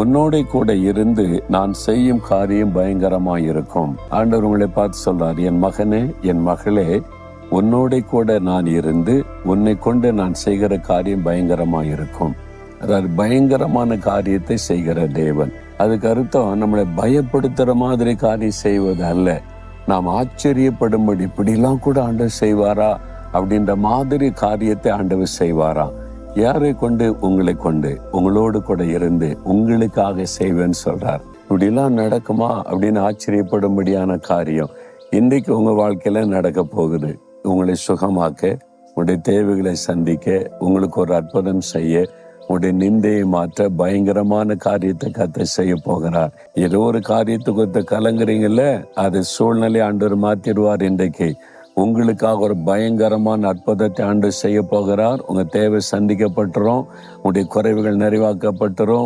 உன்னோட கூட இருந்து நான் செய்யும் காரியம் பயங்கரமாயிருக்கும். ஆண்டவர் உங்களை பார்த்து சொல்றார், என் மகனே, என் மகளே, உன்னோட கூட நான் இருந்து உன்னை கொண்டு நான் செய்கிற காரியம் பயங்கரமாயிருக்கும். அதாவது பயங்கரமான காரியத்தை செய்கிற தேவன். அதுக்கு அர்த்தம் நம்மளை பயப்படுத்துற மாதிரி காரியம் செய்வது அல்ல. நாம் ஆச்சரியப்படும்படி இப்படிலாம் கூட ஆண்டவர் செய்வாரா அப்படின்ற மாதிரி காரியத்தை ஆண்டவர் செய்வாரா. யாரை கொண்டு? உங்களை கொண்டு, உங்களோடு கூட இருந்து உங்களுக்காக செய்வேன்னு சொல்றார். இப்படிலாம் நடக்குமா அப்படின்னு ஆச்சரியப்படும்படியான காரியம் இன்றைக்கு உங்க வாழ்க்கையில நடக்க போகுது. உங்களை சுகமாக்க, உங்களுடைய தேவைகளை சந்திக்க, உங்களுக்கு ஒரு அற்புதம் செய்ய, உங்களுடைய நிந்தையை மாற்ற பயங்கரமான காரியத்தை கர்த்தர் செய்ய போகிறார். ஏதோ ஒரு காரியத்தை குறித்து கலங்குறீங்கல்ல, அது சூழ்நிலை ஆண்டவர் மாத்திடுவார். இன்றைக்கு உங்களுக்காக ஒரு பயங்கரமான அற்புதத்தை ஆண்டவர் செய்ய போகிறார். உங்க தேவை சந்திக்கப்பட்டுரும், உங்களுடைய குறைவுகள் நிறைவாக்கப்பட்டுரும்.